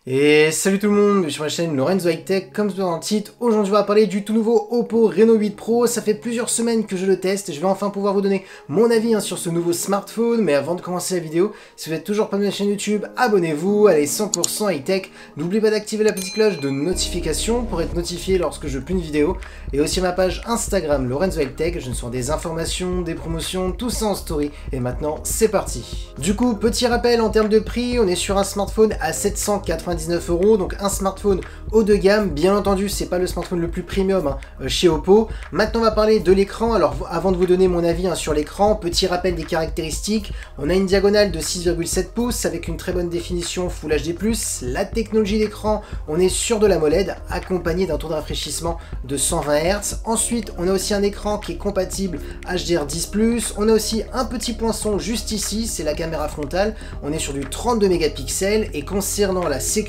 Et salut tout le monde, sur ma chaîne Lorenzo High Tech, comme dans le titre, aujourd'hui on va parler du tout nouveau Oppo Reno 8 Pro. Ça fait plusieurs semaines que je le teste et je vais enfin pouvoir vous donner mon avis sur ce nouveau smartphone. Mais avant de commencer la vidéo, si vous n'êtes toujours pas de ma chaîne YouTube, abonnez-vous, allez 100% High Tech. N'oubliez pas d'activer la petite cloche de notification pour être notifié lorsque je publie une vidéo. Et aussi ma page Instagram Lorenzo High Tech, je ne sois des informations, des promotions, tout ça en story. Et maintenant c'est parti. Du coup, petit rappel en termes de prix, on est sur un smartphone à 799 €, donc un smartphone haut de gamme. Bien entendu, c'est pas le smartphone le plus premium chez Oppo. Maintenant, on va parler de l'écran. Alors, avant de vous donner mon avis sur l'écran, petit rappel des caractéristiques. On a une diagonale de 6,7 pouces avec une très bonne définition Full HD+. La technologie d'écran, on est sur de l'AMOLED accompagné d'un taux de rafraîchissement de 120 Hz. Ensuite, on a aussi un écran qui est compatible HDR10+. On a aussi un petit poinçon juste ici, c'est la caméra frontale. On est sur du 32 mégapixels et concernant la sécurité,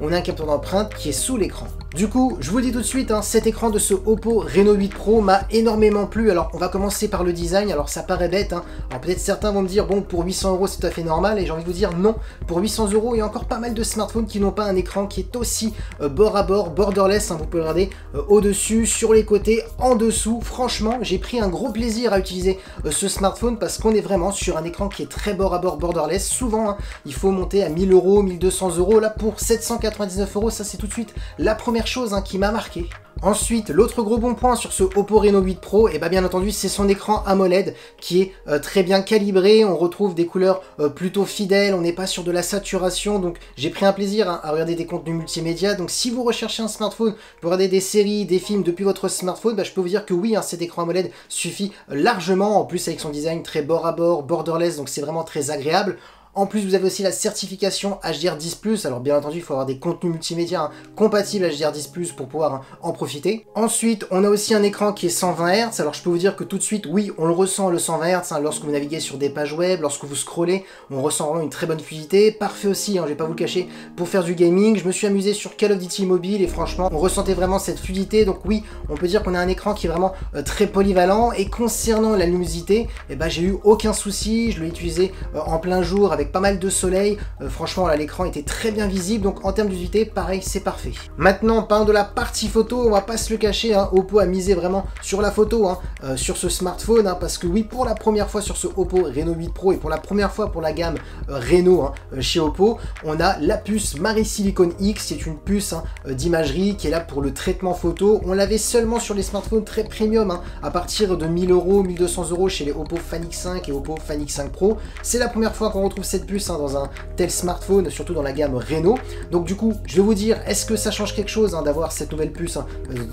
on a un capteur d'empreinte qui est sous l'écran. Du coup, je vous le dis tout de suite, cet écran de ce Oppo Reno 8 Pro m'a énormément plu. Alors, on va commencer par le design. Alors, ça paraît bête. Alors, peut-être certains vont me dire, bon, pour 800 € c'est tout à fait normal. Et j'ai envie de vous dire, non. Pour 800 €, il y a encore pas mal de smartphones qui n'ont pas un écran qui est aussi bord à bord, borderless. Vous pouvez regarder au-dessus, sur les côtés, en dessous. Franchement, j'ai pris un gros plaisir à utiliser ce smartphone parce qu'on est vraiment sur un écran qui est très bord à bord, borderless. Souvent, il faut monter à 1000 €, 1200 €. Là, pour 799 €, ça c'est tout de suite la première chose qui m'a marqué. Ensuite, l'autre gros bon point sur ce Oppo Reno 8 Pro, et bien entendu, c'est son écran AMOLED qui est très bien calibré. On retrouve des couleurs plutôt fidèles, on n'est pas sur de la saturation, donc j'ai pris un plaisir à regarder des contenus multimédia. Donc si vous recherchez un smartphone pour regarder des séries, des films depuis votre smartphone, je peux vous dire que oui, cet écran AMOLED suffit largement, en plus avec son design très bord à bord, borderless, donc c'est vraiment très agréable. En plus, vous avez aussi la certification HDR10+, alors bien entendu, il faut avoir des contenus multimédia compatibles HDR10+, pour pouvoir en profiter. Ensuite, on a aussi un écran qui est 120 Hz, alors je peux vous dire que tout de suite, oui, on le ressent le 120 Hz, lorsque vous naviguez sur des pages web, lorsque vous scrollez, on ressent vraiment une très bonne fluidité, parfait aussi, je vais pas vous le cacher, pour faire du gaming. Je me suis amusé sur Call of Duty Mobile et franchement, on ressentait vraiment cette fluidité, donc oui, on peut dire qu'on a un écran qui est vraiment très polyvalent. Et concernant la luminosité, j'ai eu aucun souci, je l'ai utilisé en plein jour, avec pas mal de soleil, franchement là l'écran était très bien visible, donc en termes d'utilité, pareil, c'est parfait. Maintenant, parlant de la partie photo, on va pas se le cacher, Oppo a misé vraiment sur la photo, sur ce smartphone, parce que oui, pour la première fois sur ce Oppo Reno 8 Pro et pour la première fois pour la gamme Reno chez Oppo, on a la puce Marisilicon X, c'est une puce d'imagerie qui est là pour le traitement photo. On l'avait seulement sur les smartphones très premium, à partir de 1000 €, 1200 € chez les Oppo Fan X5 et Oppo Fan X5 Pro. C'est la première fois qu'on retrouve cette puce dans un tel smartphone, surtout dans la gamme Reno. Donc du coup, je vais vous dire, est-ce que ça change quelque chose d'avoir cette nouvelle puce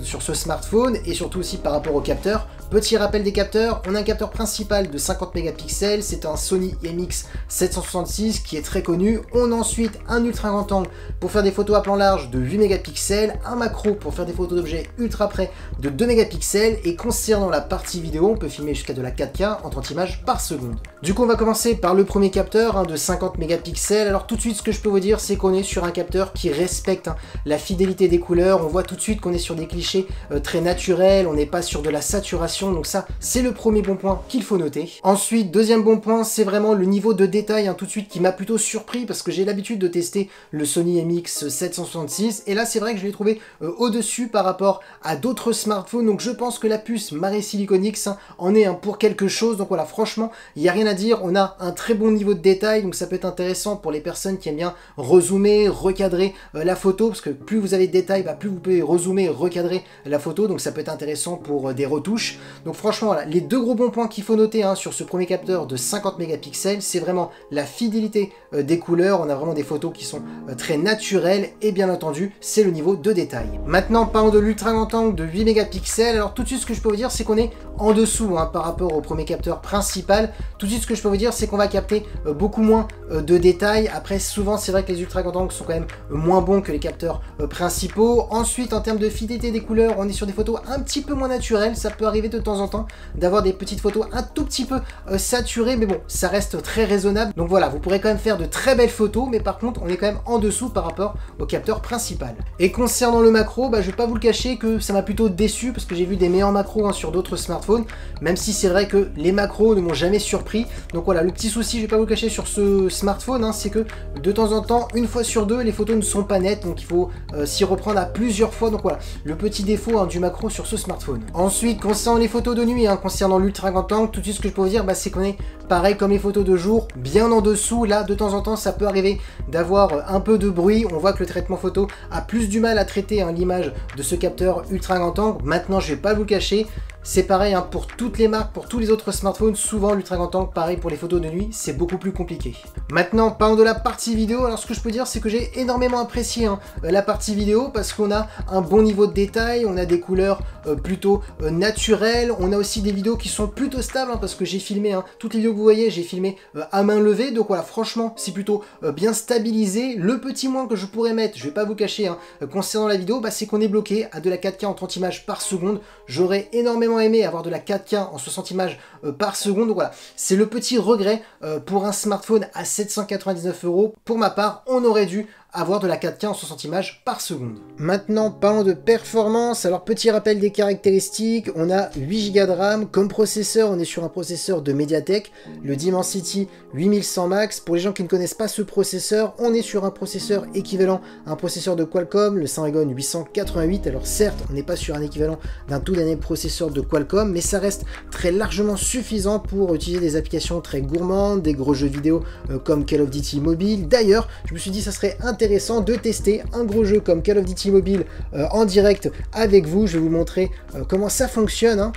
sur ce smartphone, et surtout aussi par rapport au capteur. Petit rappel des capteurs, on a un capteur principal de 50 mégapixels, c'est un Sony IMX766 qui est très connu. On a ensuite un ultra grand angle pour faire des photos à plan large de 8 mégapixels, un macro pour faire des photos d'objets ultra près de 2 mégapixels, et concernant la partie vidéo, on peut filmer jusqu'à de la 4K en 30 images par seconde. Du coup, on va commencer par le premier capteur de 50 mégapixels. Alors tout de suite, ce que je peux vous dire, c'est qu'on est sur un capteur qui respecte la fidélité des couleurs. On voit tout de suite qu'on est sur des clichés très naturels, on n'est pas sur de la saturation, donc ça, c'est le premier bon point qu'il faut noter. Ensuite, deuxième bon point, c'est vraiment le niveau de détail, tout de suite, qui m'a plutôt surpris, parce que j'ai l'habitude de tester le Sony IMX766, et là, c'est vrai que je l'ai trouvé au-dessus par rapport à d'autres smartphones, donc je pense que la puce Marisilicon X en est pour quelque chose. Donc voilà, franchement, il n'y a rien à dire, on a un très bon niveau de détail, donc ça peut être intéressant pour les personnes qui aiment bien rezoomer, recadrer la photo, parce que plus vous avez de détails, plus vous pouvez rezoomer, recadrer la photo, donc ça peut être intéressant pour des retouches. Donc franchement, voilà, les deux gros bons points qu'il faut noter sur ce premier capteur de 50 mégapixels, c'est vraiment la fidélité des couleurs. On a vraiment des photos qui sont très naturelles, et bien entendu, c'est le niveau de détail. Maintenant, parlons de l'ultra grand angle de 8 mégapixels. Alors tout de suite, ce que je peux vous dire, c'est qu'on est en dessous par rapport au premier capteur principal. Tout de suite, ce que je peux vous dire, c'est qu'on va capter beaucoup moins de détails. Après, souvent, c'est vrai que les ultra grand angles sont quand même moins bons que les capteurs principaux. Ensuite, en termes de fidélité des couleurs, on est sur des photos un petit peu moins naturelles. Ça peut arriver de de temps en temps d'avoir des petites photos un tout petit peu saturées, mais bon, ça reste très raisonnable. Donc voilà, vous pourrez quand même faire de très belles photos, mais par contre, on est quand même en dessous par rapport au capteur principal. Et concernant le macro, bah, je vais pas vous le cacher que ça m'a plutôt déçu parce que j'ai vu des meilleurs macros sur d'autres smartphones, même si c'est vrai que les macros ne m'ont jamais surpris. Donc voilà, le petit souci, je vais pas vous le cacher sur ce smartphone, c'est que de temps en temps, une fois sur deux, les photos ne sont pas nettes, donc il faut s'y reprendre à plusieurs fois. Donc voilà, le petit défaut du macro sur ce smartphone. Ensuite, concernant les photos de nuit, concernant l'ultra grand angle, tout de suite ce que je peux vous dire, c'est qu'on est pareil comme les photos de jour, bien en dessous. Là, de temps en temps, ça peut arriver d'avoir un peu de bruit. On voit que le traitement photo a plus du mal à traiter l'image de ce capteur ultra grand angle. Maintenant, je vais pas vous le cacher, c'est pareil pour toutes les marques, pour tous les autres smartphones, souvent l'ultra grand angle, pareil pour les photos de nuit, c'est beaucoup plus compliqué. Maintenant, parlons de la partie vidéo. Alors ce que je peux dire, c'est que j'ai énormément apprécié la partie vidéo parce qu'on a un bon niveau de détail, on a des couleurs plutôt naturelles, on a aussi des vidéos qui sont plutôt stables parce que j'ai filmé, toutes les vidéos que vous voyez, j'ai filmé à main levée, donc voilà, franchement, c'est plutôt bien stabilisé. Le petit moins que je pourrais mettre, je vais pas vous cacher, concernant la vidéo, c'est qu'on est bloqué à de la 4K en 30 images par seconde. J'aurais énormément aimé avoir de la 4K en 60 images par seconde. Donc voilà, c'est le petit regret pour un smartphone à 799 €. Pour ma part, on aurait dû avoir de la 4K en 60 images par seconde. Maintenant, parlons de performance. Alors, petit rappel des caractéristiques, on a 8 Go de RAM. Comme processeur, on est sur un processeur de MediaTek, le Dimensity 8100 Max. Pour les gens qui ne connaissent pas ce processeur, on est sur un processeur équivalent à un processeur de Qualcomm, le Snapdragon 888. Alors certes, on n'est pas sur un équivalent d'un tout dernier processeur de Qualcomm, mais ça reste très largement suffisant pour utiliser des applications très gourmandes, des gros jeux vidéo comme Call of Duty Mobile. D'ailleurs, je me suis dit ça serait intéressant de tester un gros jeu comme Call of Duty Mobile en direct avec vous. Je vais vous montrer comment ça fonctionne.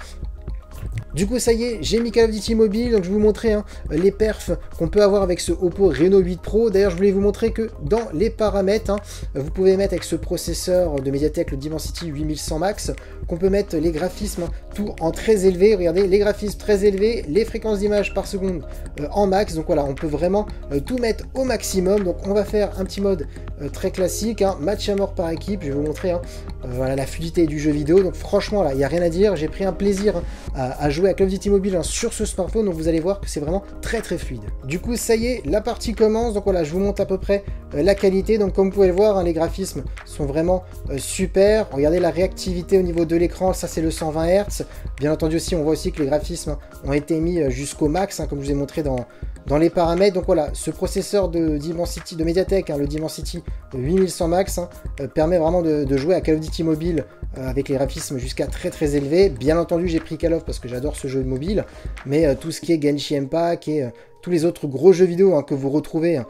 Du coup, ça y est, j'ai mis Call of Duty Mobile, donc je vais vous montrer les perfs qu'on peut avoir avec ce Oppo Reno 8 Pro. D'ailleurs, je voulais vous montrer que dans les paramètres, vous pouvez mettre avec ce processeur de MediaTek, le Dimensity 8100 Max, qu'on peut mettre les graphismes tout en très élevé. Regardez, les graphismes très élevés, les fréquences d'images par seconde en max. Donc voilà, on peut vraiment tout mettre au maximum. Donc on va faire un petit mode très classique, match à mort par équipe. Je vais vous montrer voilà, la fluidité du jeu vidéo. Donc franchement, là, il n'y a rien à dire. J'ai pris un plaisir à jouer à Call of Duty Mobile sur ce smartphone, donc vous allez voir que c'est vraiment très fluide. Du coup, ça y est, la partie commence. Donc voilà, je vous montre à peu près la qualité. Donc comme vous pouvez le voir, les graphismes sont vraiment super. Regardez la réactivité au niveau de l'écran, ça c'est le 120 Hz. Bien entendu aussi, on voit aussi que les graphismes ont été mis jusqu'au max, comme je vous ai montré dans les paramètres. Donc voilà, ce processeur de Dimensity, de MediaTek, le Dimensity 8100 Max, permet vraiment de jouer à Call of Duty Mobile avec les graphismes jusqu'à très élevés. Bien entendu, j'ai pris Call of parce que j'adore ce jeu de mobile, mais tout ce qui est Genshin Impact et tous les autres gros jeux vidéo que vous retrouvez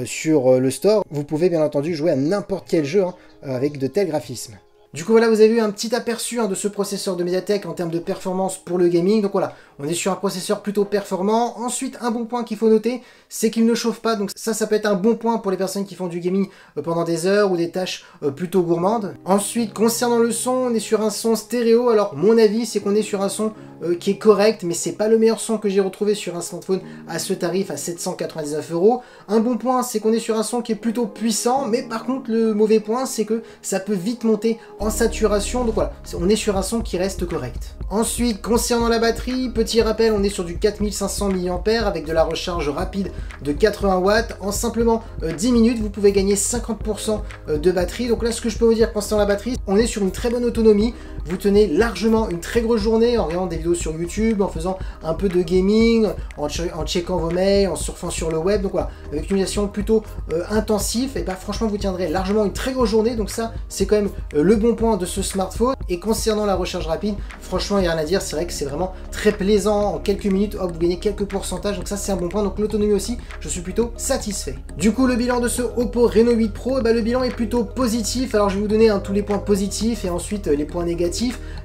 sur le store, vous pouvez bien entendu jouer à n'importe quel jeu avec de tels graphismes. Du coup voilà, vous avez eu un petit aperçu de ce processeur de MediaTek en termes de performance pour le gaming. Donc voilà, on est sur un processeur plutôt performant. Ensuite, un bon point qu'il faut noter, c'est qu'il ne chauffe pas. Donc ça peut être un bon point pour les personnes qui font du gaming pendant des heures ou des tâches plutôt gourmandes. Ensuite, concernant le son, on est sur un son stéréo. Alors mon avis, c'est qu'on est sur un son qui est correct, mais c'est pas le meilleur son que j'ai retrouvé sur un smartphone à ce tarif, à 799 €. Un bon point, c'est qu'on est sur un son qui est plutôt puissant, mais par contre, le mauvais point, c'est que ça peut vite monter en saturation. Donc voilà, on est sur un son qui reste correct. Ensuite, concernant la batterie, petit rappel, on est sur du 4500 mAh avec de la recharge rapide de 80 watts. En simplement 10 minutes, vous pouvez gagner 50% de batterie. Donc là, ce que je peux vous dire concernant la batterie, on est sur une très bonne autonomie. Vous tenez largement une très grosse journée en regardant des vidéos sur YouTube, en faisant un peu de gaming, en checkant vos mails, en surfant sur le web. Donc voilà, avec une utilisation plutôt intensive, et franchement, vous tiendrez largement une très grosse journée. Donc ça, c'est quand même le bon point de ce smartphone. Et concernant la recharge rapide, franchement, il n'y a rien à dire. C'est vrai que c'est vraiment très plaisant. En quelques minutes, hop, vous gagnez quelques pourcentages. Donc ça, c'est un bon point. Donc l'autonomie aussi, je suis plutôt satisfait. Du coup, le bilan de ce Oppo Reno 8 Pro, le bilan est plutôt positif. Alors, je vais vous donner tous les points positifs et ensuite les points négatifs.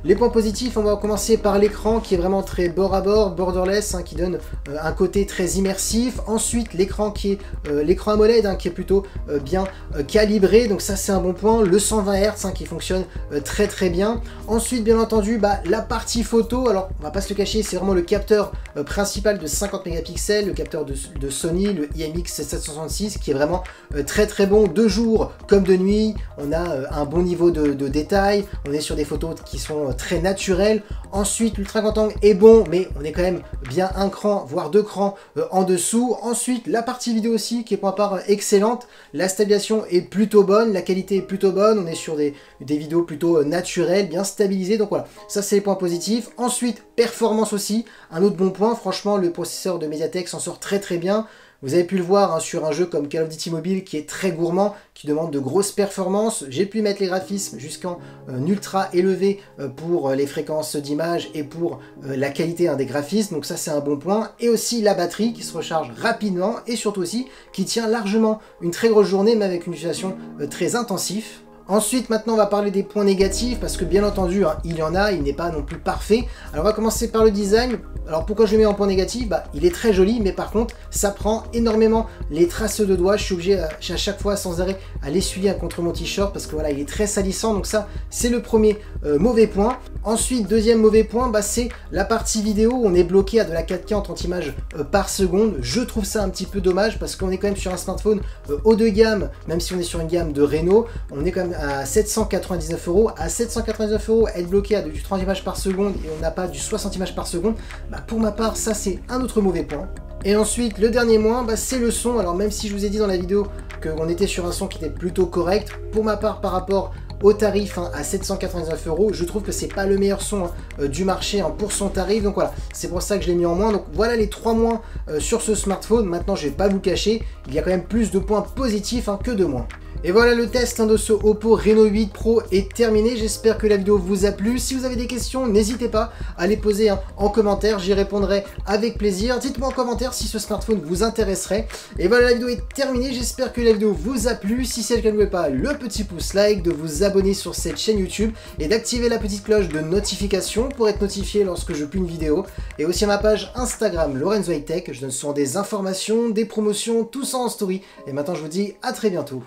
Les points positifs, on va commencer par l'écran qui est vraiment très bord à bord, borderless, qui donne un côté très immersif. Ensuite, l'écran qui est l'écran AMOLED qui est plutôt bien calibré. Donc ça, c'est un bon point. Le 120 Hz qui fonctionne très bien. Ensuite, bien entendu, la partie photo. Alors, on va pas se le cacher, c'est vraiment le capteur principal de 50 mégapixels, le capteur de Sony, le IMX766, qui est vraiment très bon de jour comme de nuit. On a un bon niveau de détail. On est sur des photos qui sont très naturelles. Ensuite, l'Ultra Grand Angle est bon, mais on est quand même bien un cran, voire deux crans en dessous. Ensuite, la partie vidéo aussi, qui est pour ma part excellente. La stabilisation est plutôt bonne, la qualité est plutôt bonne. On est sur des vidéos plutôt naturelles, bien stabilisées. Donc voilà, ça c'est les points positifs. Ensuite, performance aussi, un autre bon point. Franchement, le processeur de Mediatek s'en sort très très bien. Vous avez pu le voir hein, sur un jeu comme Call of Duty Mobile qui est très gourmand, qui demande de grosses performances. J'ai pu mettre les graphismes jusqu'en ultra élevé pour les fréquences d'image et pour la qualité hein, des graphismes. Donc ça c'est un bon point. Et aussi la batterie qui se recharge rapidement et surtout aussi qui tient largement une très grosse journée mais avec une utilisation très intensive. Ensuite, maintenant, on va parler des points négatifs, parce que bien entendu, hein, il y en a, il n'est pas non plus parfait. Alors, on va commencer par le design. Alors, pourquoi je le mets en point négatif? Bah, il est très joli, mais par contre, ça prend énormément les traces de doigts. Je suis obligé à chaque fois, sans arrêt, à l'essuyer contre mon t-shirt, parce que voilà, il est très salissant. Donc ça, c'est le premier mauvais point. Ensuite, deuxième mauvais point, bah, c'est la partie vidéo. On est bloqué à de la 4K en 30 images par seconde. Je trouve ça un petit peu dommage, parce qu'on est quand même sur un smartphone haut de gamme, même si on est sur une gamme de Reno, on est quand même à 799 €. À 799 €, être bloqué à du 30 images par seconde et on n'a pas du 60 images par seconde, bah pour ma part, ça c'est un autre mauvais point. Et ensuite, le dernier point, bah, c'est le son. Alors même si je vous ai dit dans la vidéo qu'on était sur un son qui était plutôt correct, pour ma part, par rapport au tarif hein, à 799 €, je trouve que c'est pas le meilleur son hein, du marché hein, pour son tarif. Donc voilà, c'est pour ça que je l'ai mis en moins. Donc voilà les 3 moins sur ce smartphone. Maintenant, je vais pas vous cacher, il y a quand même plus de points positifs hein, que de moins. Et voilà, le test hein, de ce Oppo Reno 8 Pro est terminé. J'espère que la vidéo vous a plu. Si vous avez des questions, n'hésitez pas à les poser hein, en commentaire. J'y répondrai avec plaisir. Dites-moi en commentaire si ce smartphone vous intéresserait. Et voilà, la vidéo est terminée. J'espère que la vidéo vous a plu. Si c'est le cas, n'oubliez pas le petit pouce like, de vous abonner sur cette chaîne YouTube et d'activer la petite cloche de notification pour être notifié lorsque je publie une vidéo. Et aussi à ma page Instagram Lorenzo High Tech. Je donne souvent des informations, des promotions, tout ça en story. Et maintenant, je vous dis à très bientôt.